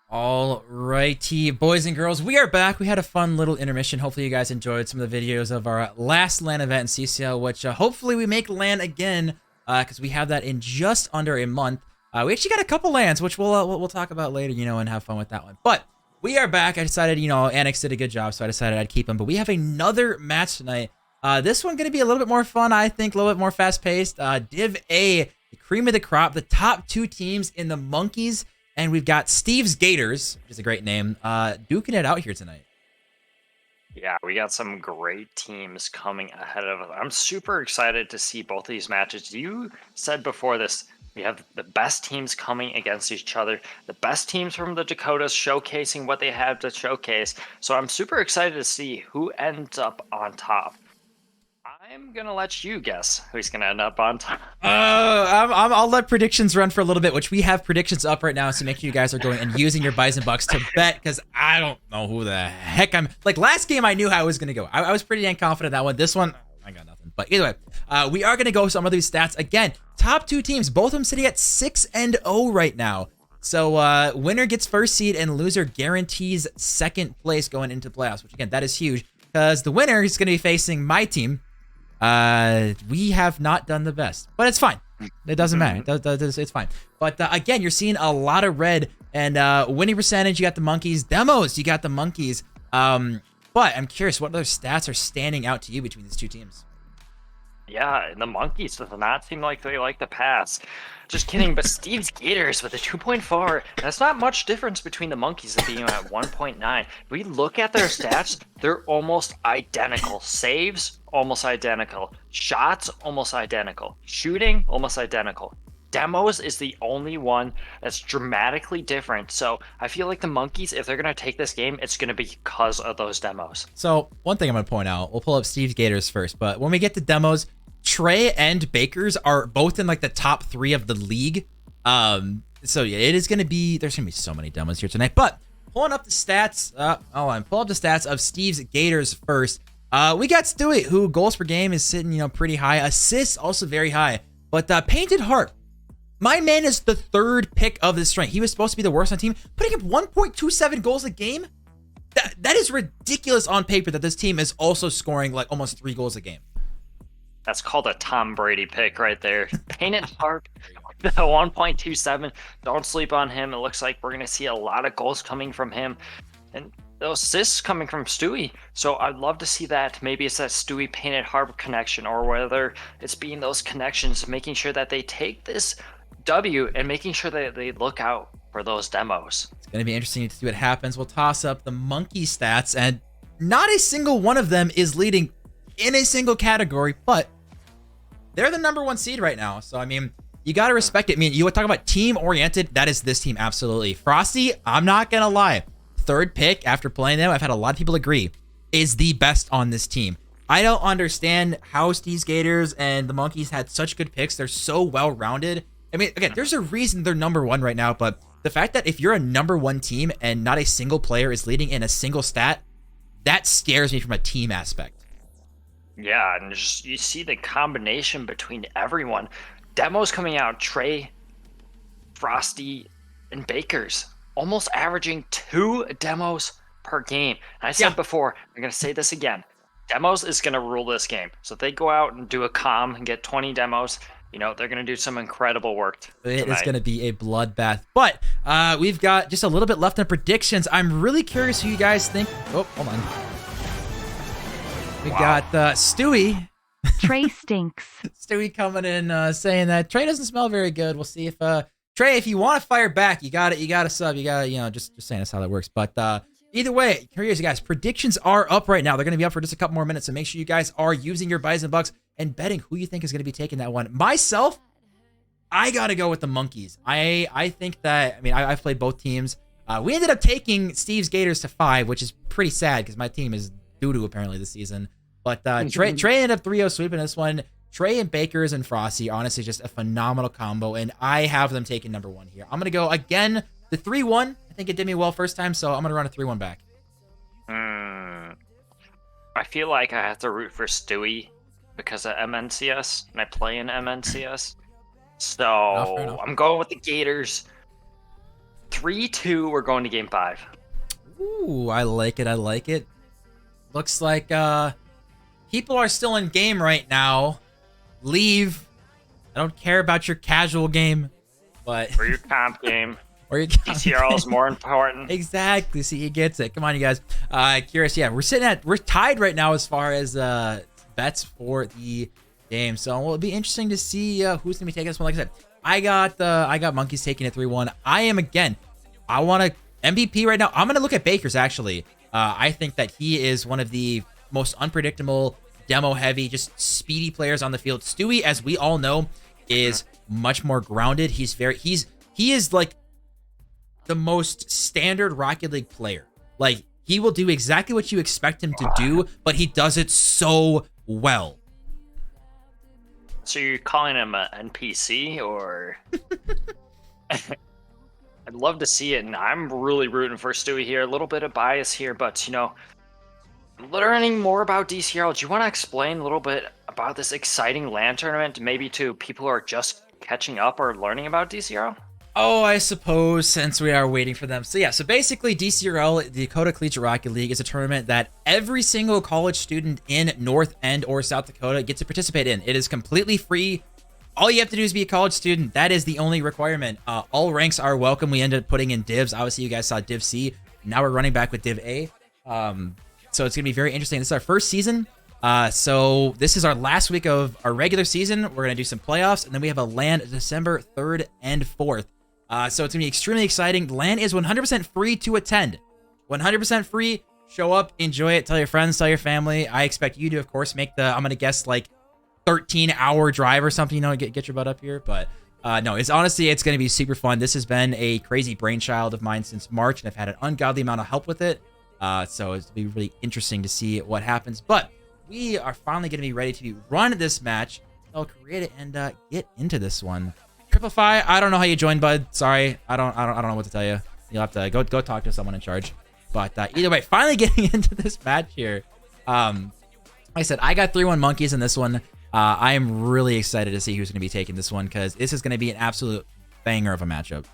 All righty, boys and girls, we are back. We had a fun little intermission. Hopefully you guys enjoyed some of the videos of our last LAN event in CCL, which hopefully we make LAN again, because we have that in just under a month. We actually got a couple LANs, which we'll talk about later, and have fun with that one. But we are back. I decided, Annex did a good job, so I decided I'd keep him. But we have another match tonight. This one going to be a little bit more fun, I think, a little bit more fast-paced. Div A, the cream of the crop, the top two teams in the Monkeys. And we've got Steve's Gators, which is a great name, duking it out here tonight. Yeah, we got some great teams coming ahead of us. I'm super excited to see both of these matches. You said before this, we have the best teams coming against each other, the best teams from the Dakotas showcasing what they have to showcase. So I'm super excited to see who ends up on top. I'm going to let you guess who's going to end up on top. I'll let predictions run for a little bit, which we have predictions up right now, so make sure you guys are going and using your Bison Bucks to bet, because I don't know who the heck I'm... Like, last game, I knew how I was going to go. I was pretty dang confident that one. This one, I got nothing. But either way, we are going to go some of these stats. Again, top two teams, both of them sitting at 6-0 right now. So winner gets first seed, and loser guarantees second place going into playoffs, which, again, that is huge, because the winner is going to be facing my team. We have not done the best, but it's fine. It doesn't matter. It's fine. But again, you're seeing a lot of red, and winning percentage, you got the Monkeys. Demos, you got the Monkeys. But I'm curious, what other stats are standing out to you between these two teams? Yeah, the Monkeys does not seem like they like to pass. Just kidding, but Steve's Gators with a 2.4. That's not much difference between the Monkeys being at 1.9. If we look at their stats, they're almost identical. Saves, almost identical. Shots, almost identical. Shooting, almost identical. Demos is the only one that's dramatically different. So I feel like the Monkeys, if they're going to take this game, it's going to be because of those demos. So one thing I'm going to point out, we'll pull up Steve's Gators first, but when we get to demos, Trey and Bakers are both in like the top 3 of the league. So yeah, it is going to be, there's going to be so many demos here tonight, but pulling up the stats, pull up the stats of Steve's Gators first. We got Stewie, who goals per game is sitting, pretty high. Assists also very high, but Painted Heart, my man is the 3rd pick of this strength. He was supposed to be the worst on the team, putting up 1.27 goals a game. That is ridiculous on paper that this team is also scoring like almost 3 goals a game. That's called a Tom Brady pick right there. Painted Heart, the 1.27. Don't sleep on him. It looks like we're going to see a lot of goals coming from him. And those assists coming from Stewie. So I'd love to see that. Maybe it's that Stewie Painted Heart connection, or whether it's being those connections, making sure that they take this W and making sure that they look out for those demos. It's going to be interesting to see what happens. We'll toss up the Monkey stats, and not a single one of them is leading in a single category, but they're the #1 seed right now. So, I mean, you got to respect it. I mean, you would talk about team-oriented. That is this team, absolutely. Frosty, I'm not going to lie. 3rd pick after playing them, I've had a lot of people agree, is the best on this team. I don't understand how Steve's Gators and the Monkeys had such good picks. They're so well-rounded. I mean, again, there's a reason they're #1 right now, but the fact that if you're a #1 team and not a single player is leading in a single stat, that scares me from a team aspect. Yeah, and just you see the combination between everyone. Demos coming out, Trey, Frosty, and Bakers, almost averaging 2 demos per game. And I said before, I'm going to say this again. Demos is going to rule this game. So if they go out and do a comm and get 20 demos, they're going to do some incredible work tonight. It is going to be a bloodbath. But we've got just a little bit left in predictions. I'm really curious who you guys think. Oh, hold on. We got Stewie. Trey stinks. Stewie coming in saying that Trey doesn't smell very good. We'll see if Trey, if you want to fire back, you got to sub. You got to, just saying that's how that works. But either way, curious, guys. Predictions are up right now. They're going to be up for just a couple more minutes, so make sure you guys are using your Bison Bucks and betting who you think is going to be taking that one. Myself, I got to go with the Monkeys. I think that, I mean, I've played both teams. We ended up taking Steve's Gators to 5, which is pretty sad because my team is doo-doo apparently this season. But Trey ended up 3-0 sweeping this one. Trey and Bakers and Frosty, honestly, just a phenomenal combo, and I have them taking #1 here. I'm going to go, again, the 3-1. I think it did me well first time, so I'm going to run a 3-1 back. I feel like I have to root for Stewie because of MNCS, and I play in MNCS. So I'm going with the Gators. 3-2, we're going to game 5. Ooh, I like it. I like it. Looks like people are still in game right now. Leave. I don't care about your casual game, but Or your comp game. or your DCRL is more important. Exactly. See, he gets it. Come on, you guys. Curious. Yeah, we're tied right now as far as bets for the game. So it'll be interesting to see who's gonna be taking this one. Like I said, I got Monkeys taking it 3-1. I want to MVP right now. I'm gonna look at Baker's actually. I think that he is one of the most unpredictable, demo heavy, just speedy players on the field. Stewie, as we all know, is much more grounded. He is like the most standard Rocket League player. Like, he will do exactly what you expect him to do, but he does it so well. So you're calling him an NPC, or? I'd love to see it, and I'm really rooting for Stewie here. A little bit of bias here, but, learning more about DCRL, do you want to explain a little bit about this exciting LAN tournament, maybe to people who are just catching up or learning about DCRL? Oh, I suppose, since we are waiting for them. So yeah, so basically DCRL, the Dakota Collegiate Rocket League, is a tournament that every single college student in North End or South Dakota gets to participate in. It is completely free. All you have to do is be a college student. That is the only requirement. All ranks are welcome. We ended up putting in divs. Obviously, you guys saw Div C. Now we're running back with Div A. So it's going to be very interesting. This is our first season. So this is our last week of our regular season. We're going to do some playoffs, and then we have a LAN December 3rd and 4th. So it's going to be extremely exciting. LAN is 100% free to attend. 100% free. Show up, enjoy it, tell your friends, tell your family. I expect you to, of course, make the, I'm going to guess, like 13-hour drive or something, get your butt up here. But no, it's honestly, it's going to be super fun. This has been a crazy brainchild of mine since March, and I've had an ungodly amount of help with it. So it's going to be really interesting to see what happens. But we are finally going to be ready to run this match. I'll create it and get into this one. Triplify, I don't know how you join, bud. Sorry, I don't know what to tell you. You'll have to go talk to someone in charge. But either way, finally getting into this match here. Like I said, I got 3-1 Monkeys in this one. I am really excited to see who's going to be taking this one, because this is going to be an absolute banger of a matchup.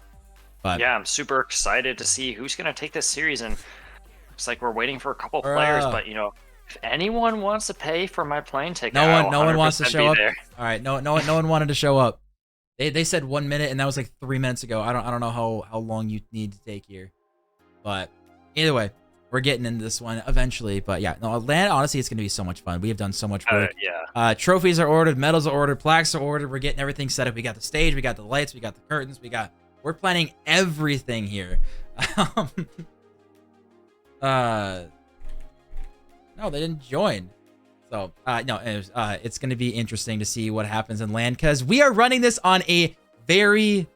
But yeah, I'm super excited to see who's going to take this series, and it's like we're waiting for a couple players, but if anyone wants to pay for my plane ticket, no one wants to show up. There. All right, no one wanted to show up. They said 1 minute, and that was like 3 minutes ago. I don't know how long you need to take here, but either way, we're getting into this one eventually. But yeah, no, LAN, honestly, it's gonna be so much fun. We have done so much work. Yeah. Trophies are ordered, medals are ordered, plaques are ordered. We're getting everything set up. We got the stage, we got the lights, we got the curtains, we're planning everything here. No, they didn't join. So, no, it's going to be interesting to see what happens in LAN, because we are running this on a very,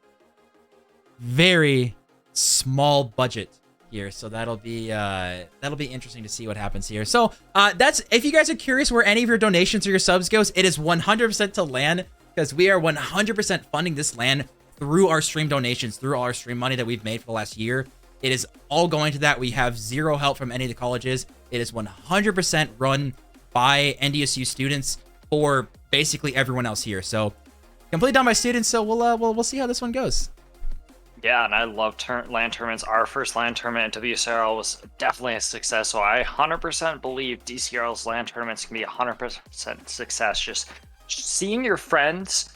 very small budget here. So that'll be interesting to see what happens here. So, that's, if you guys are curious where any of your donations or your subs goes, it is 100% to LAN, because we are 100% funding this LAN through our stream donations, through all our stream money that we've made for the last year. It is all going to that. We have zero help from any of the colleges. It is 100% run by NDSU students for basically everyone else here. So completely done by students. So we'll see how this one goes. Yeah, and I love LAN tournaments. Our first LAN tournament at WSRL was definitely a success. So I 100% believe DCRL's LAN tournaments can be 100% success. Just seeing your friends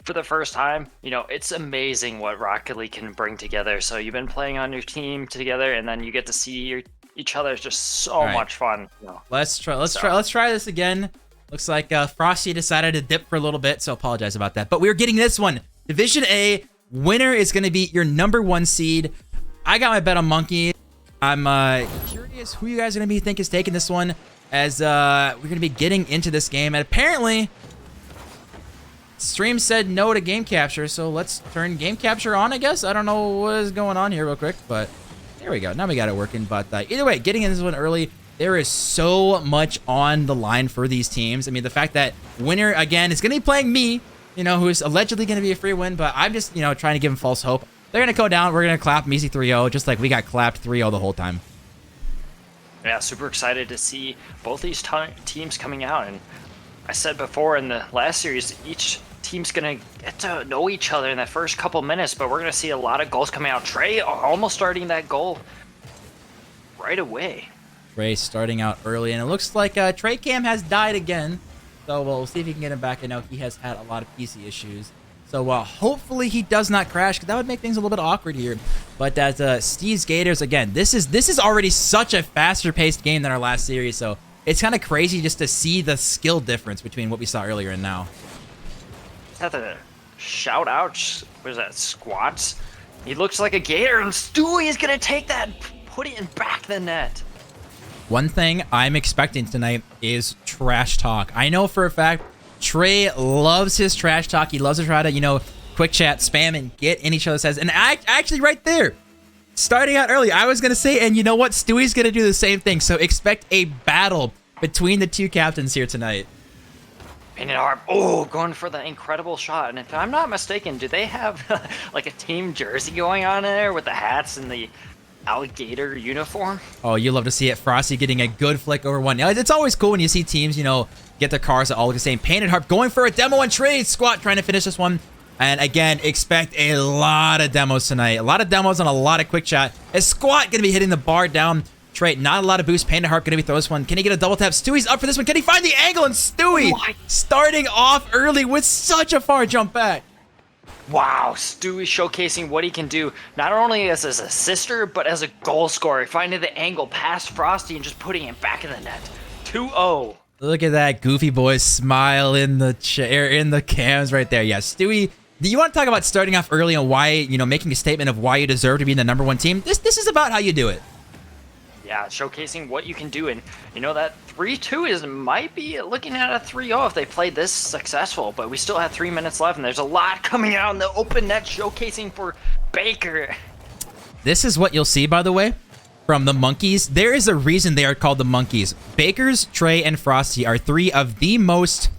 for the first time, it's amazing what Rocket League can bring together. So you've been playing on your team together, and then you get to see each other. Is just so much fun. Let's try this again. Looks like Frosty decided to dip for a little bit, so apologize about that. But we're getting this one. Division A winner is going to be your #1 seed. I got my bet on Monkey. I'm curious who you guys are going to think is taking this one, as we're going to be getting into this game. And apparently, stream said no to game capture, so let's turn game capture on, I guess. I don't know what is going on here real quick, but there we go. Now we got it working. But either way, getting in this one early, there is so much on the line for these teams. I mean, the fact that winner, again, is going to be playing me, who's allegedly going to be a free win, but I'm just, trying to give them false hope. They're going to go down. We're going to clap them easy 3-0, just like we got clapped 3-0 the whole time. Yeah, super excited to see both these teams coming out. And I said before in the last series, each teams going to get to know each other in that first couple minutes, but we're going to see a lot of goals coming out. Trey almost starting that goal right away. Trey starting out early, and it looks like Trey Cam has died again. So we'll see if he can get him back. I know he has had a lot of PC issues. So hopefully he does not crash, because that would make things a little bit awkward here. But as Steve's Gators, again, this is already such a faster-paced game than our last series, so it's kind of crazy just to see the skill difference between what we saw earlier and now. Just have to shout out, what is that, squats? He looks like a Gator, and Stewie is going to take that and put it in back of the net. One thing I'm expecting tonight is trash talk. I know for a fact Trey loves his trash talk. He loves to try to, quick chat, spam, and get in each other's heads. And actually right there, starting out early, I was going to say, and you know what? Stewie's going to do the same thing. So expect a battle between the two captains here tonight. Painted Harp, going for the incredible shot. And if I'm not mistaken, do they have like a team jersey going on in there with the hats and the alligator uniform? Oh, you love to see it. Frosty getting a good flick over one. It's always cool when you see teams, get their cars that all look the same. Painted Harp going for a demo and trade. Squat trying to finish this one. And again, expect a lot of demos tonight. A lot of demos and a lot of quick chat. Is Squat going to be hitting the bar down? Trey, not a lot of boost. Painted Harp going to be throwing this one. Can he get a double tap? Stewie's up for this one. Can he find the angle? And Stewie starting off early with such a far jump back. Wow, Stewie showcasing what he can do, not only as a sister, but as a goal scorer, finding the angle past Frosty and just putting it back in the net. 2-0. Look at that goofy boy smile in the chair, in the cams right there. Yeah, Stewie, do you want to talk about starting off early and why, making a statement of why you deserve to be the #1 team? This is about how you do it. Yeah, showcasing what you can do, and that 3-2 might be looking at a 3-0 if they played this successful, but we still have 3 minutes left, and there's a lot coming out in the open net, showcasing for Baker. This is what you'll see, by the way, from the Monkeys. There is a reason they are called the Monkeys. Bakers, Trey, and Frosty are 3 of the most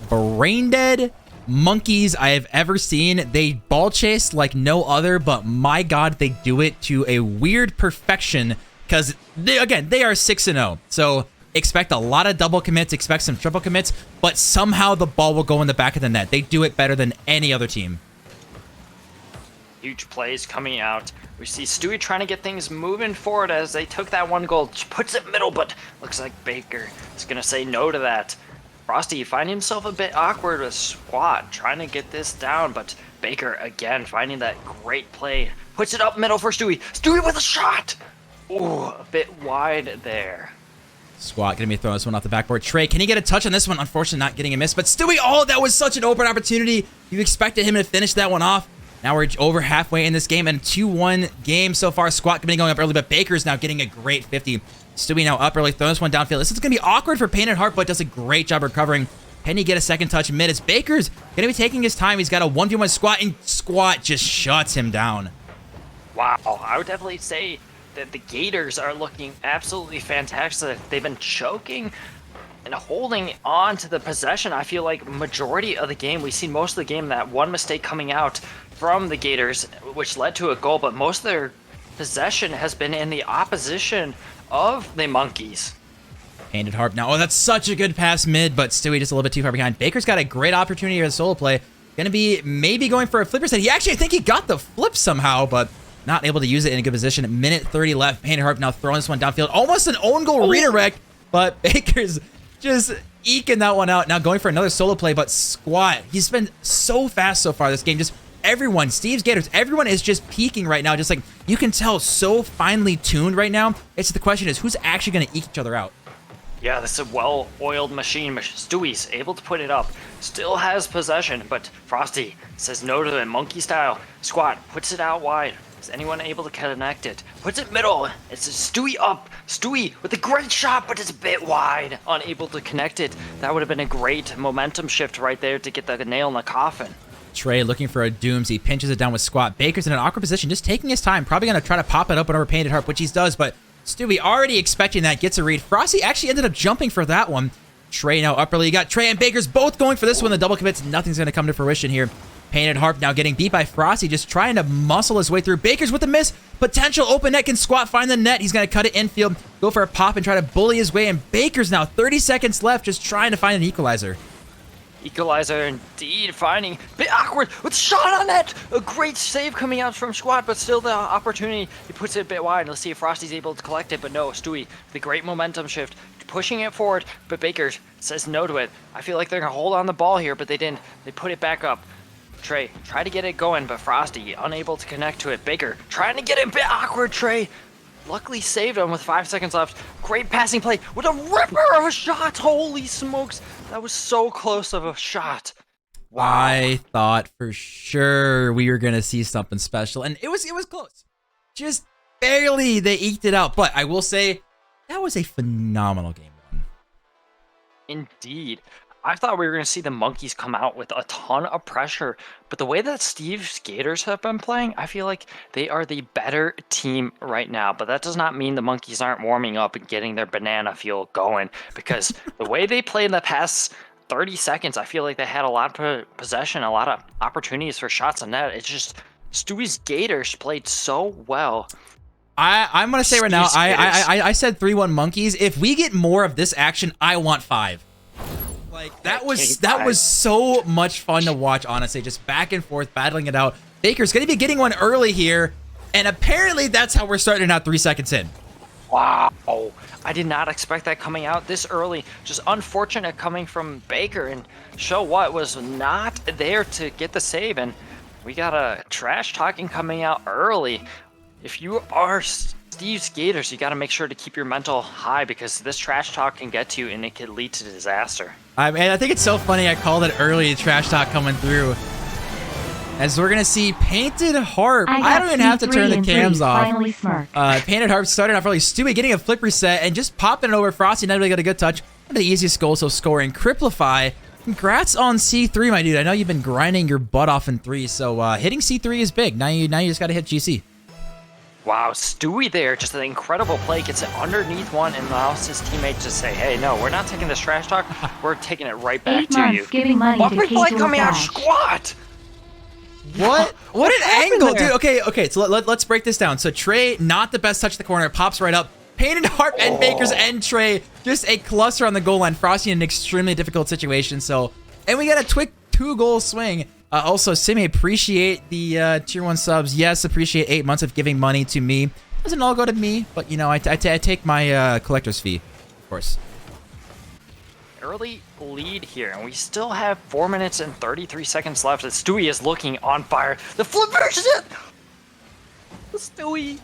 brain-dead monkeys I have ever seen. They ball chase like no other, but my God, they do it to a weird perfection. Because, they are 6-0, so expect a lot of double commits, expect some triple commits, but somehow the ball will go in the back of the net. They do it better than any other team. Huge plays coming out. We see Stewie trying to get things moving forward as they took that one goal. Puts it middle, but looks like Baker is going to say no to that. Frosty finding himself a bit awkward with Squat, trying to get this down, but Baker again finding that great play. Puts it up middle for Stewie. Stewie with a shot! Ooh, a bit wide there. Squat going to be throwing this one off the backboard. Trey, can he get a touch on this one? Unfortunately, not getting a miss. But Stewie, that was such an open opportunity. You expected him to finish that one off. Now we're over halfway in this game, and 2-1 game so far. Squat going up early, but Baker's now getting a great 50. Stewie now up early, throwing this one downfield. This is going to be awkward for Painted Heart, but does a great job recovering. Can he get a second touch mid? As Baker's going to be taking his time. He's got a 1v1 Squat, and Squat just shuts him down. Wow, I would definitely say that the Gators are looking absolutely fantastic. They've been choking and holding on to the possession. I feel like majority of the game, we've seen most of the game that one mistake coming out from the Gators, which led to a goal, but most of their possession has been in the opposition of the Monkeys. Painted Harp now. That's such a good pass mid, but Stewie just a little bit too far behind. Baker's got a great opportunity here as solo play. Gonna be maybe going for a flipper set. I think he got the flip somehow, but not able to use it in a good position. Minute 30 left. Painted Harp now throwing this one downfield. Almost an own goal redirect, but Baker's just eking that one out. Now going for another solo play, but Squat, he's been so fast so far this game. Just everyone, Steve's Gators, everyone is just peaking right now. Just like, you can tell, so finely tuned right now. It's the question is, who's actually going to eke each other out? Yeah, this is a well-oiled machine. Stewie's able to put it up. Still has possession, but Frosty says no to the monkey style. Squat puts it out wide. Is anyone able to connect it? Puts it middle. It's Stewie up. Stewie with a great shot, but it's a bit wide. Unable to connect it. That would have been a great momentum shift right there to get the nail in the coffin. Trey looking for a dooms. He pinches it down with Squat. Baker's in an awkward position, just taking his time. Probably going to try to pop it up and over Painted Harp, which he does, but Stewie already expecting that. Gets a read. Frosty actually ended up jumping for that one. Trey now up early. You got Trey and Baker's both going for this one. The double commits. Nothing's going to come to fruition here. Painted Harp now getting beat by Frosty, just trying to muscle his way through. Baker's with the miss. Potential open net. Can Squat find the net? He's going to cut it infield, go for a pop and try to bully his way. And Baker's now 30 seconds left, just trying to find an equalizer. Equalizer indeed, finding a bit awkward with shot on net. A great save coming out from Squad, but still the opportunity. He puts it a bit wide. Let's see if Frosty's able to collect it, but no, Stewie, the great momentum shift, pushing it forward, but Baker says no to it. I feel like they're gonna hold on the ball here, but they didn't. They put it back up. Trey, try to get it going, but Frosty unable to connect to it. Baker trying to get it a bit awkward, Trey. Luckily saved him with 5 seconds left. Great passing play with a ripper of a shot. Holy smokes. That was so close of a shot. Wow. I thought for sure we were going to see something special, and it was close. Just barely they eked it out, but I will say that was a phenomenal game one. Indeed. I thought we were going to see the Monkeys come out with a ton of pressure, but the way that Steve's Gators have been playing, I feel like they are the better team right now. But that does not mean the Monkeys aren't warming up and getting their banana fuel going, because the way they played in the past 30 seconds, I feel like they had a lot of possession, a lot of opportunities for shots on net. It's just Stewie's Gators played so well. I'm going to say right now, I said 3-1 Monkeys. If we get more of this action, I want 5. Like that was so much fun to watch, honestly. Just back and forth, battling it out. Baker's gonna be getting one early here, and apparently that's how we're starting out 3 seconds in. Wow, I did not expect that coming out this early. Just unfortunate coming from Baker, and show what was not there to get the save. And we got a trash talking coming out early. If you are Steve's Gators, you got to make sure to keep your mental high, because this trash talk can get to you and it could lead to disaster. I think it's so funny I called it early, trash talk coming through. As we're going to see Painted Harp. I don't even have to turn the cams off. Painted Harp started off early. Stewie getting a flip reset and just popping it over. Frosty not really got a good touch. One of the easiest goals of scoring. Cripplify. Congrats on C3, my dude. I know you've been grinding your butt off in 3, so hitting C3 is big. Now you just got to hit GC. Wow, Stewie there, just an incredible play, gets it underneath one and allows his teammate to say, hey, no, we're not taking this trash talk, we're taking it right back to you. Giving money Buffy play coming out, Squat! What an angle, dude. Okay, so let's break this down. So Trey, not the best touch of the corner, pops right up. Painted Harp and Baker's and Trey, just a cluster on the goal line. Frosty in an extremely difficult situation, so, and we got a quick 2-goal swing. Also, Simi, appreciate the tier 1 subs. Yes, appreciate 8 months of giving money to me. Doesn't all go to me, but you know, I take my collector's fee, of course. Early lead here, and we still have 4 minutes and 33 seconds left. As Stewie is looking on fire. The flip versus it. Stewie.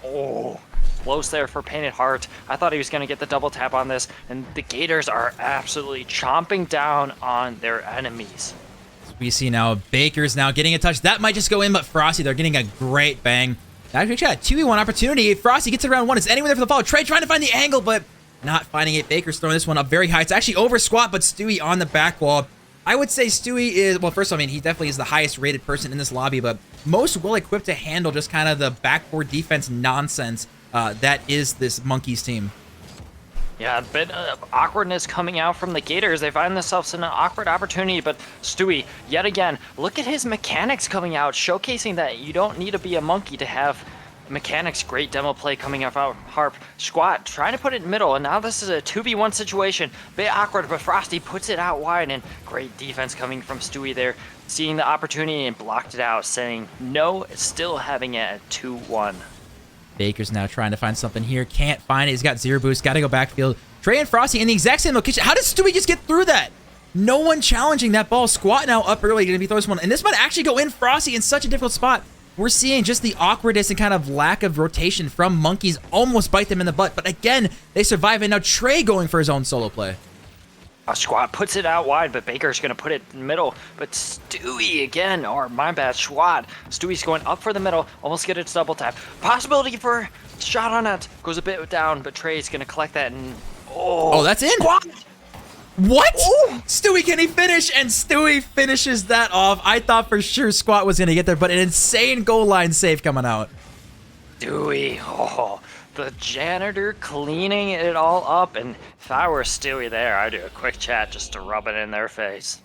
Oh, close there for Painted Heart. I thought he was going to get the double tap on this, and the Gators are absolutely chomping down on their enemies. We see now Baker's now getting a touch. That might just go in, but Frosty, they're getting a great bang. Actually, got a 2v1 opportunity. Frosty gets it around 1. Is anyone there for the follow? Trey trying to find the angle, but not finding it. Baker's throwing this one up very high. It's actually over Squat, but Stewie on the back wall. I would say Stewie is, well, first of all, I mean, he definitely is the highest rated person in this lobby, but most well-equipped to handle just kind of the backboard defense nonsense that is this Monkeys team. Yeah, a bit of awkwardness coming out from the Gators. They find themselves in an awkward opportunity, but Stewie, yet again, look at his mechanics coming out, showcasing that you don't need to be a monkey to have mechanics. Great demo play coming off out Harp. Squat trying to put it in middle, and now this is a 2v1 situation. Bit awkward, but Frosty puts it out wide, and great defense coming from Stewie there, seeing the opportunity and blocked it out, saying no, still having it at 2-1. Baker's now trying to find something here. Can't find it. He's got 0 boost. Got to go backfield. Trey and Frosty in the exact same location. How does Stewie just get through that? No one challenging that ball. Squat now up early. Going to be throwing this one. And this might actually go in. Frosty in such a difficult spot. We're seeing just the awkwardness and kind of lack of rotation from Monkeys almost bite them in the butt. But again, they survive. And now Trey going for his own solo play. Squat puts it out wide, but Baker's going to put it in the middle. But Stewie again, or my bad, Squat. Stewie's going up for the middle, almost get its double tap. Possibility for shot on it. Goes a bit down, but Trey's going to collect that. And oh, that's in. Squat. What? Ooh. Stewie, can he finish? And Stewie finishes that off. I thought for sure Squat was going to get there, but an insane goal line save coming out. Stewie, oh, the janitor cleaning it all up. And if I were Stewie there, I'd do a quick chat just to rub it in their face.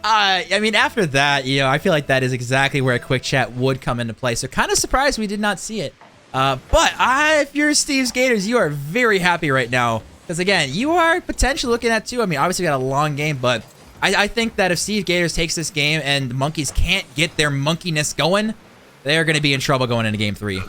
I mean, after that, you know, I feel like that is exactly where a quick chat would come into play. So kind of surprised we did not see it. But if you're Steve's Gators, you are very happy right now. Because again, you are potentially looking at two. I mean, obviously we got a long game, but I think that if Steve Gators takes this game and the monkeys can't get their monkeyness going, they're going to be in trouble going into game 3.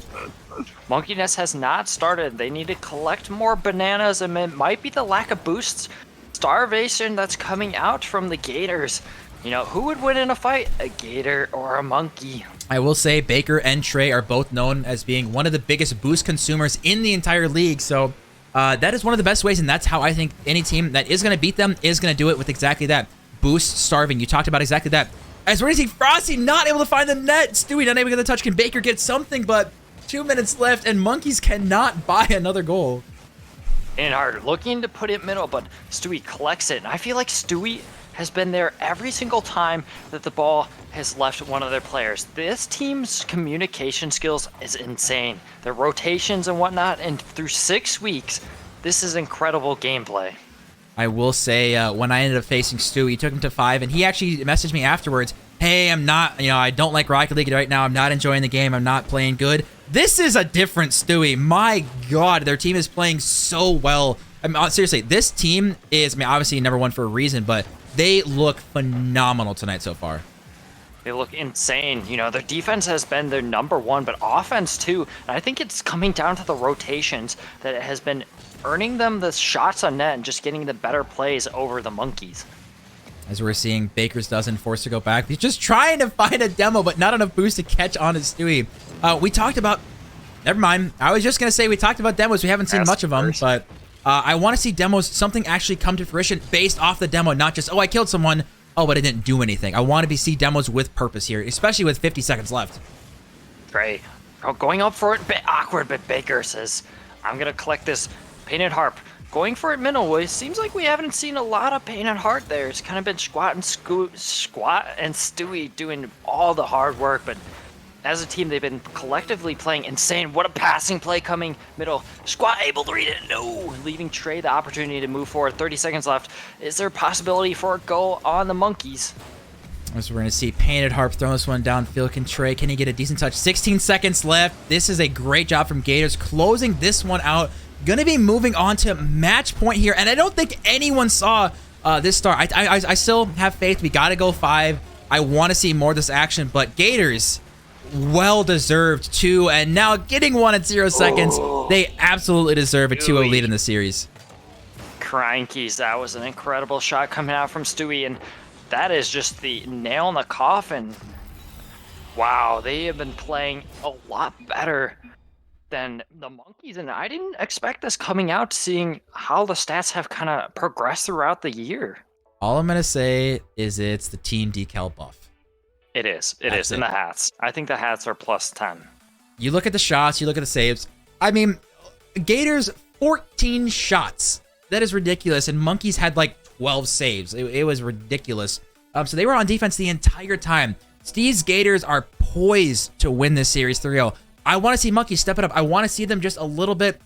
Monkeyness has not started. They need to collect more bananas, and it might be the lack of boosts, starvation that's coming out from the Gators. You know, who would win in a fight? A gator or a monkey? I will say Baker and Trey are both known as being one of the biggest boost consumers in the entire league. So that is one of the best ways, and that's how I think any team that is going to beat them is going to do it, with exactly that. Boost starving. You talked about exactly that. As we're going to see Frosty not able to find the net. Stewie not able to get the touch. Can Baker get something? But 2 minutes left, and monkeys cannot buy another goal. And hard looking to put it middle, but Stewie collects it. And I feel like Stewie has been there every single time that the ball has left one of their players. This team's communication skills is insane. Their rotations and whatnot, and through 6 weeks, this is incredible gameplay. I will say, when I ended up facing Stu, he took him to 5, and he actually messaged me afterwards, hey, I'm not, I don't like Rocket League right now. I'm not enjoying the game. I'm not playing good. This is a different Stewie. My God, their team is playing so well. I mean, seriously, this team is, obviously number 1 for a reason, but they look phenomenal tonight so far. They look insane. Their defense has been their number 1, but offense too. And I think it's coming down to the rotations that it has been earning them the shots on net and just getting the better plays over the monkeys. As we're seeing, Baker's dozen forced to go back. He's just trying to find a demo, but not enough boost to catch on to Stewie. We talked about... Never mind. I was just going to say we talked about demos. We haven't seen much of them, but I want to see demos, something actually come to fruition based off the demo, not just, oh, I killed someone, oh, but I didn't do anything. I want to see demos with purpose here, especially with 50 seconds left. Trey, going up for it, bit awkward, but Baker says, I'm going to collect this painted harp. Going for it middle, it seems like we haven't seen a lot of painted harp there. It's kind of been Squat and Stewie doing all the hard work, but as a team, they've been collectively playing insane. What a passing play coming middle. Squat able to read it, no, leaving Trey the opportunity to move forward. 30 seconds left. Is there a possibility for a goal on the monkeys? As we're going to see Painted Harp throwing this one downfield. Can he get a decent touch? 16 seconds left. This is a great job from Gators closing this one out. Going to be moving on to match point here, and I don't think anyone saw this start. I still have faith. We got to go 5. I want to see more of this action, but Gators, well-deserved 2, and now getting 1 at 0 seconds. They absolutely deserve a 2-0 lead in the series. Crankies, that was an incredible shot coming out from Stewie, and that is just the nail in the coffin. Wow, they have been playing a lot better than the monkeys, and I didn't expect this coming out, seeing how the stats have kind of progressed throughout the year. All I'm going to say is it's the team decal buff. It is. It is in the hats. I think the hats are plus 10. You look at the shots, you look at the saves. I mean, Gators, 14 shots. That is ridiculous, and monkeys had like 12 saves. It was ridiculous. So they were on defense the entire time. Steve's Gators are poised to win this series 3-0. I want to see monkeys step it up. I want to see them just a little bit.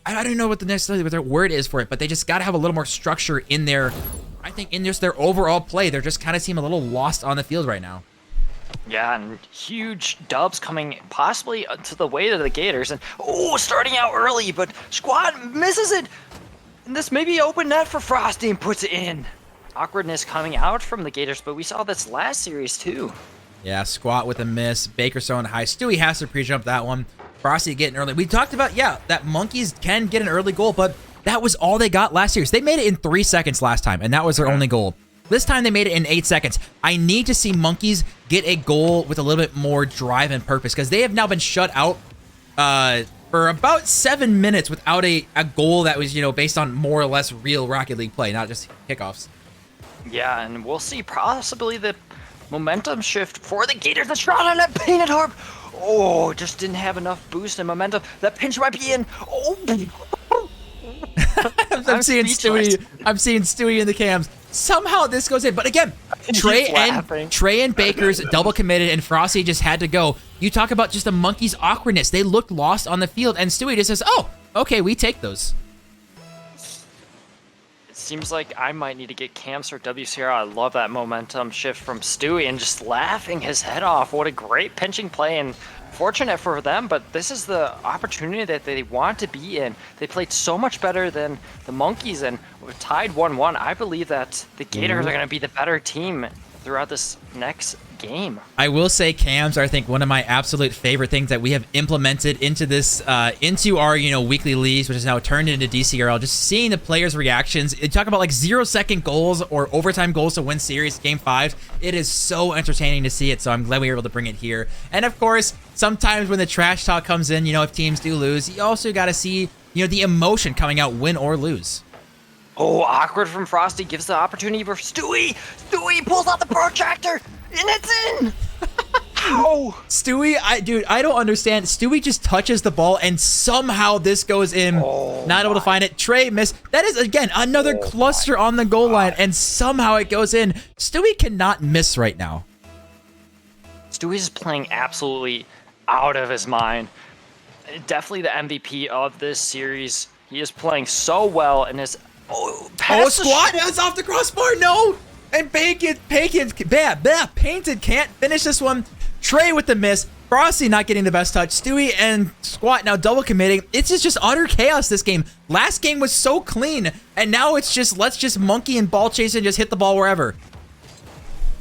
I don't know what their word is for it, but they just got to have a little more structure in their, I think, in just their overall play. They're just kind of seem a little lost on the field right now. Yeah, and huge dubs coming possibly to the way of the Gators. And, starting out early, but Squad misses it. And this may be open net for Frosty and puts it in. Awkwardness coming out from the Gators, but we saw this last series too. Yeah, Squat with a miss. Baker throwing high. Stewie has to pre-jump that one. Frosty getting early. We talked about, that monkeys can get an early goal, but that was all they got last series. They made it in 3 seconds last time, and that was their only goal. This time they made it in 8 seconds. I need to see monkeys get a goal with a little bit more drive and purpose, because they have now been shut out for about 7 minutes without a goal that was, based on more or less real Rocket League play, not just kickoffs. Yeah, and we'll see possibly the momentum shift for the Gators. The shot on that painted harp. Just didn't have enough boost and momentum. That pinch might be in. I'm seeing Stewie in the cams. Somehow this goes in, but again, Trey and Baker's double committed, and Frosty just had to go. You talk about just the monkeys' awkwardness. They looked lost on the field, and Stewie just says, "Oh, okay, we take those." Seems like I might need to get camps or WCRL. I love that momentum shift from Stewie and just laughing his head off. What a great pinching play, and fortunate for them, but this is the opportunity that they want to be in. They played so much better than the Monkeys and were tied 1-1. I believe that the Gators are going to be the better team throughout this next game. I will say cams are, I think, one of my absolute favorite things that we have implemented into this, into our, weekly leagues, which is now turned into DCRL. Just seeing the players' reactions. You talk about like 0-second goals or overtime goals to win series, game 5. It is so entertaining to see it. So I'm glad we were able to bring it here. And of course, sometimes when the trash talk comes in, if teams do lose, you also got to see, the emotion coming out, win or lose. Oh, awkward from Frosty, gives the opportunity for Stewie. Stewie pulls out the protractor, and it's in. Ow. Stewie, I don't understand. Stewie just touches the ball, and somehow this goes in. Not able to find it. Trey missed. That is, again, another cluster on the goal line, and somehow it goes in. Stewie cannot miss right now. Stewie's playing absolutely out of his mind. Definitely the MVP of this series. He is playing so well, and his squat! That's off the crossbar. No, and Painted can't finish this one. Trey with the miss. Frosty not getting the best touch. Stewie and Squat now double committing. It's just utter chaos this game. Last game was so clean, and now it's just let's just monkey and ball chase and just hit the ball wherever.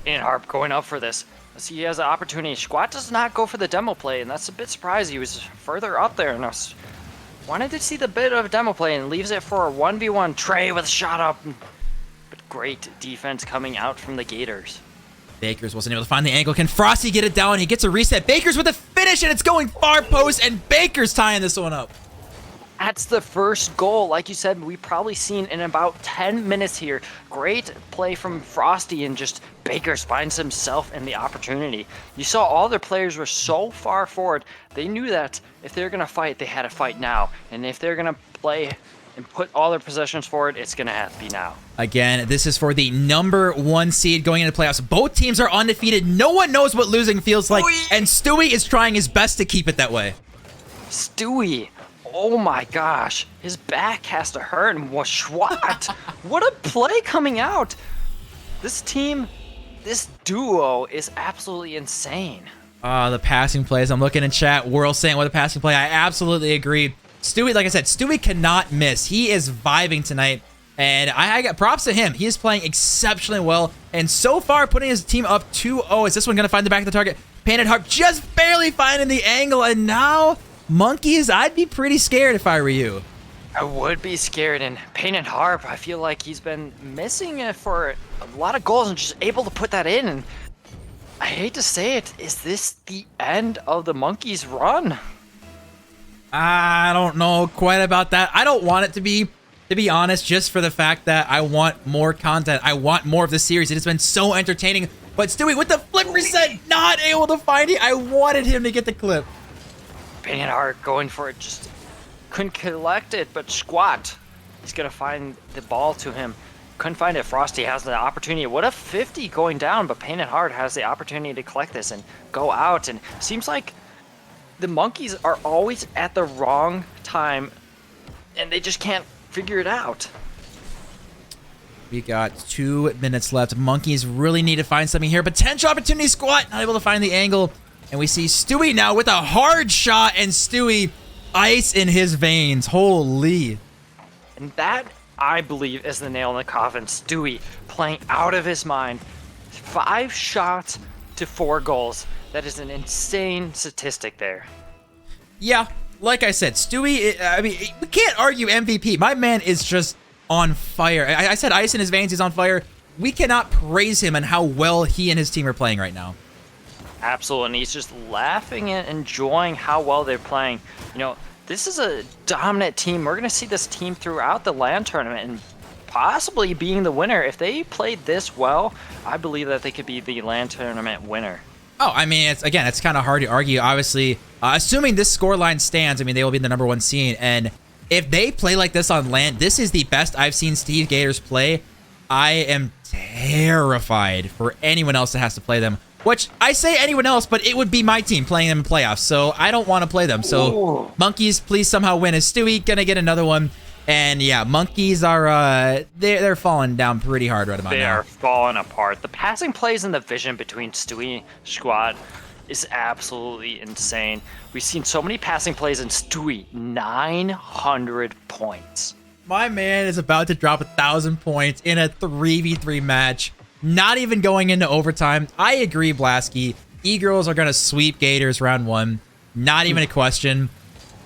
And Harp going up for this. Let's see, he has an opportunity. Squat does not go for the demo play, and that's a bit surprising. He was further up there, and I wanted to see the bit of demo play, and leaves it for a 1v1. Trey with a shot up. But great defense coming out from the Gators. Bakers wasn't able to find the angle. Can Frosty get it down? He gets a reset. Bakers with a finish, and it's going far post, and Bakers tying this one up. That's the first goal. Like you said, we've probably seen in about 10 minutes here. Great play from Frosty, and just Bakers finds himself in the opportunity. You saw all their players were so far forward. They knew that if they're going to fight, they had to fight now. And if they're going to play and put all their possessions forward, it's going to have to be now. Again, this is for the #1 seed going into playoffs. Both teams are undefeated. No one knows what losing feels like, and Stewie is trying his best to keep it that way. Stewie. Oh my gosh, his back has to hurt, and what a play coming out. This team, this duo is absolutely insane. The passing plays. I'm looking in chat. World saying what a passing play. I absolutely agree. Stewie, like I said, Stewie cannot miss. He is vibing tonight, and I got props to him. He is playing exceptionally well, and so far putting his team up 2-0. Is this one going to find the back of the target? Painted Harp just barely finding the angle, and now Monkeys, I'd be pretty scared if I were you. I would be scared, and Painted Harp, I feel like he's been missing it for a lot of goals and just able to put that in. And I hate to say it, is this the end of the Monkeys' run? I don't know quite about that. I don't want it to be honest, just for the fact that I want more content. I want more of the series. It has been so entertaining. But Stewie with the flip reset, not able to find it. I wanted him to get the clip. Painted Harp going for it, just couldn't collect it, but Squat, he's going to find the ball to him. Couldn't find it. Frosty has the opportunity. What a 50 going down, but Painted Harp has the opportunity to collect this and go out. And seems like the Monkeys are always at the wrong time, and they just can't figure it out. We got 2 minutes left. Monkeys really need to find something here. Potential opportunity. Squat not able to find the angle. And we see Stewie now with a hard shot, and Stewie, ice in his veins. Holy. And that, I believe, is the nail in the coffin. Stewie playing out of his mind. 5 shots to 4 goals. That is an insane statistic there. Yeah, like I said, Stewie, I mean, we can't argue MVP. My man is just on fire. I said ice in his veins, he's on fire. We cannot praise him and how well he and his team are playing right now. Absolutely, and he's just laughing and enjoying how well they're playing. This is a dominant team. We're going to see this team throughout the LAN tournament and possibly being the winner. If they played this well, I believe that they could be the LAN tournament winner. Oh, I mean, it's kind of hard to argue. Obviously, assuming this scoreline stands, I mean, they will be the #1 seed. And if they play like this on LAN, this is the best I've seen Steve Gators play. I am terrified for anyone else that has to play them. Which, I say anyone else, but it would be my team playing them in playoffs, so I don't want to play them. So, Monkeys, please somehow win. Is Stewie going to get another one? And yeah, monkeys are they're falling down pretty hard right about They now. are falling apart. The passing plays and the vision between Stewie Squad is absolutely insane. We've seen so many passing plays in Stewie, 900 points. My man is about to drop 1,000 points in a 3v3 match, not even going into overtime. I agree, Blasky. E-Girls are going to sweep Gators round 1. Not even a question.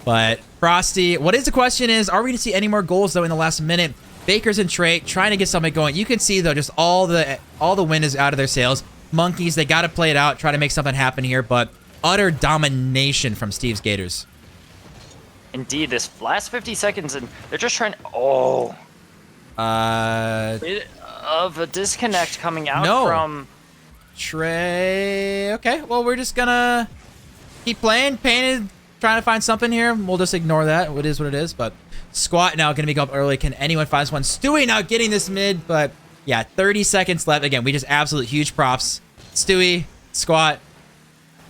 But Frosty, what is the question is, are we going to see any more goals, though, in the last minute? Bakers and Trey trying to get something going. You can see, though, just all the wind is out of their sails. Monkeys, they got to play it out, try to make something happen here, but utter domination from Steve's Gators. Indeed, this last 50 seconds, and they're just trying. Bit of a disconnect coming out from Trey. Okay, well, we're just gonna keep playing. Painted, trying to find something here. We'll just ignore that. It is what it is. But Squat now gonna be going up early. Can anyone find one? Stewie now getting this mid, but yeah, 30 seconds left. Again, we just absolute huge props. Stewie, Squat,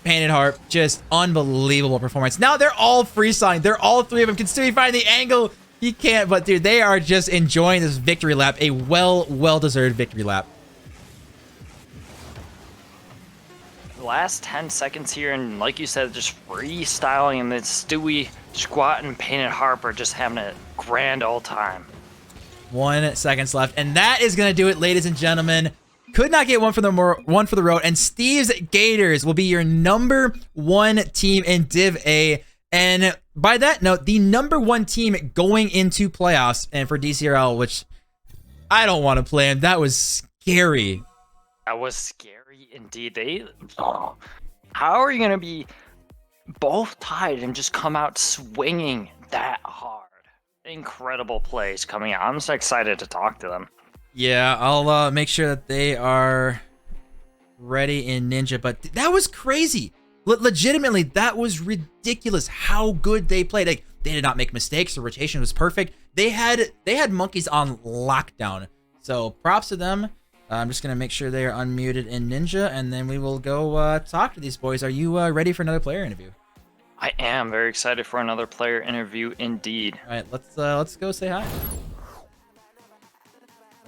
Painted Heart, just unbelievable performance. Now they're all freestyling. They're all three of them. Can Stewie find the angle? He can't, but dude, they are just enjoying this victory lap. A well-deserved victory lap. the last 10 seconds here, and like you said, just freestyling, and then Stewie, Squat, and Painted Harp are just having a grand old time. 1 second left, and that is gonna do it, ladies and gentlemen. Could not get one for the road, and Steve's Gators will be your #1 team in Div A. And by that note, the #1 team going into playoffs and for DCRL, which I don't want to play in. That was scary. That was scary indeed. How are you going to be both tied and just come out swinging that hard? Incredible plays coming out. I'm so excited to talk to them. Yeah, I'll make sure that they are ready in Ninja, but that was crazy. Legitimately, that was ridiculous how good they played. Like, they did not make mistakes. The rotation was perfect. They had monkeys on lockdown. So props to them. I'm just gonna make sure they are unmuted in Ninja, and then we will go talk to these boys. Are you ready for another player interview? I am very excited for another player interview indeed. All right, let's go say hi.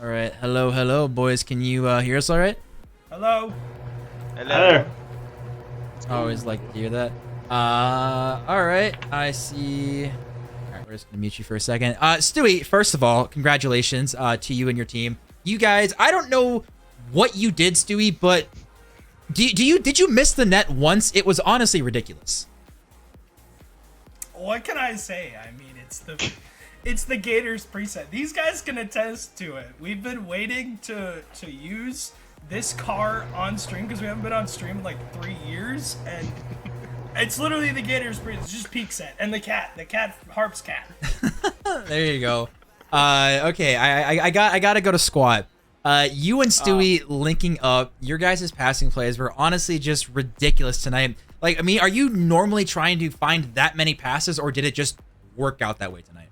All right, hello, boys. Can you hear us all right? Hello. Hello. I always like to hear that. All right, I see. All right, we're just gonna mute you for a second. Stewie, first of all, congratulations to you and your team. You guys, I don't know what you did, Stewie, but did you miss the net once? It was honestly ridiculous. What can I say? I mean, it's the Gators preset. These guys can attest to it. We've been waiting to use this car on stream because we haven't been on stream in like 3 years, and it's literally the Gators preset. It's just peak set and the cat Harp's cat. There you go. Okay, I gotta go to Squat. You and Stewie linking up. Your guys' passing plays were honestly just ridiculous tonight. Like, I mean, are you normally trying to find that many passes, or did it just work out that way tonight?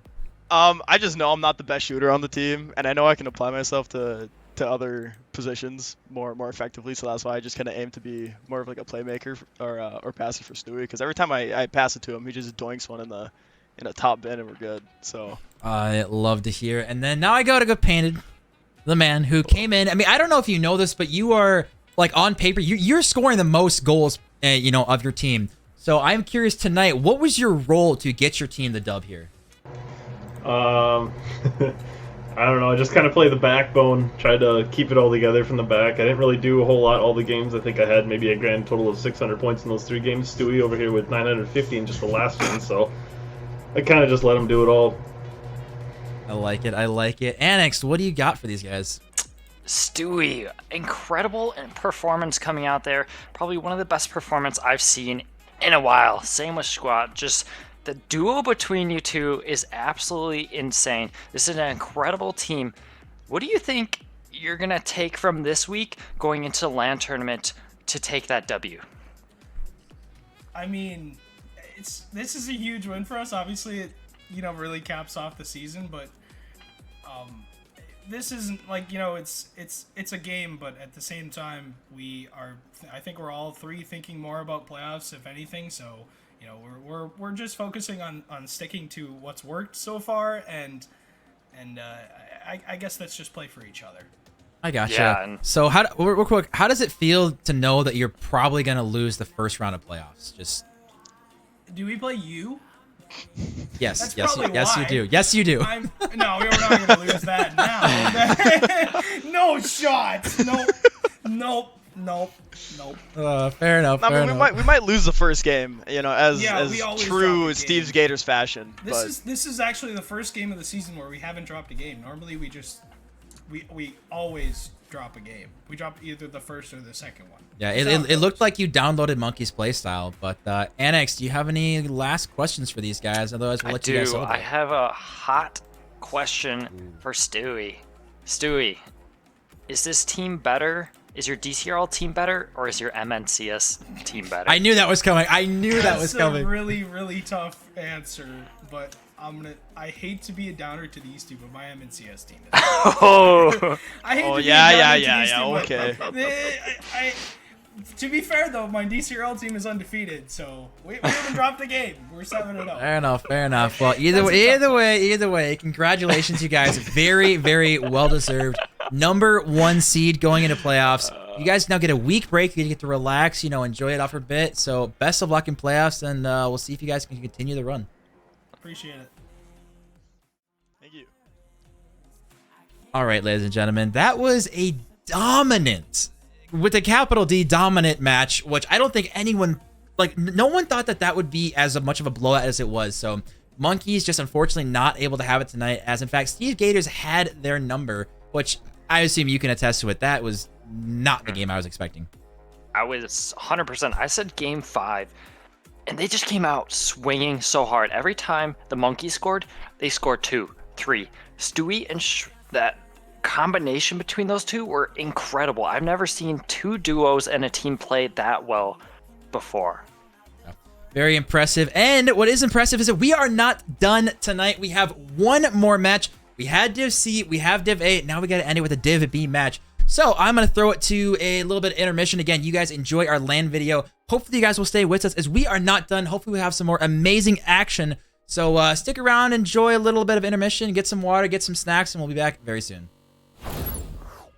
I just know I'm not the best shooter on the team, and I know I can apply myself to other positions more effectively. So that's why I just kind of aim to be more of like a playmaker or passer for Stewie. Because every time I pass it to him, he just doinks one in a top bin, and we're good. So I love to hear. And then now I gotta go Painted, the man who came in. I mean, I don't know if you know this, but you are like on paper, you're scoring the most goals, of your team. So I'm curious tonight, what was your role to get your team the dub here? I don't know. I just kind of played the backbone, tried to keep it all together from the back. I didn't really do a whole lot all the games. I think I had maybe a grand total of 600 points in those 3 games. Stewie over here with 950 in just the last one, so I kind of just let him do it all. I like it. Annex, what do you got for these guys? Stewie, incredible performance coming out there. Probably one of the best performance I've seen in a while. Same with Squat. Just the duo between you two is absolutely insane. This is an incredible team. What do you think you're going to take from this week going into the LAN tournament to take that W? I mean, this is a huge win for us. Obviously, it really caps off the season, but this isn't like, it's a game, but at the same time, I think we're all three thinking more about playoffs, if anything. So, we're just focusing on sticking to what's worked so far, and and I guess let's just play for each other. I gotcha. Yeah, and- So real quick, how does it feel to know that you're probably gonna lose the first round of playoffs? Just Do we play you? yes, That's yes, probably yes, you why. do. Yes, you do. No, we're not going to lose that now. No shots. Nope. Fair enough. I Fair mean, enough. we might lose the first game, you know, as we always true drop a Steve's game. Gators fashion. But This is actually the first game of the season where we haven't dropped a game. Normally we always drop a game. We drop either the first or the second one. Yeah, That's how it looked goes. like you downloaded Monkey's playstyle, but Annex, do you have any last questions for these guys? Otherwise, we'll I let you guys do. celebrate. I have a hot question for Stewie. Stewie, is this team better? Is your DCRL team better, or is your MNCS team better? I knew that was coming. I knew that That's was a coming. really, really tough answer, but I hate to be a downer to these two, but my MNCS team is. Oh, I hate Oh, to be yeah, a downer yeah, to these yeah, two, but okay. to be fair though, my DCRL team is undefeated, so we haven't dropped a game. We're 7-0. Fair enough. Fair enough. Well, either That's a tough way, congratulations, you guys. Very, very well deserved. #1 seed going into playoffs. You guys now get a week break. You get to relax, enjoy it off for a bit. So best of luck in playoffs, and we'll see if you guys can continue the run. Appreciate it. thank you. All right, ladies and gentlemen, that was a dominant, with a capital D, dominant match, which I don't think anyone, no one thought that would be as much of a blowout as it was. So Monkeys just unfortunately not able to have it tonight, as in fact, Steve Gators had their number, which I assume you can attest to it. That was not the game I was expecting. I was 100%. I said game 5, and they just came out swinging so hard. Every time the Monkeys scored, they scored 2, 3. Stewie and that combination between those two were incredible. I've never seen two duos and a team play that well before. Very impressive. And what is impressive is that we are not done tonight. We have one more match. We had Div C, we have Div A, now we got to end it with a Div B match. So I'm going to throw it to a little bit of intermission. Again, you guys enjoy our LAN video. Hopefully you guys will stay with us as we are not done. Hopefully we have some more amazing action. So stick around, enjoy a little bit of intermission, get some water, get some snacks, and we'll be back very soon.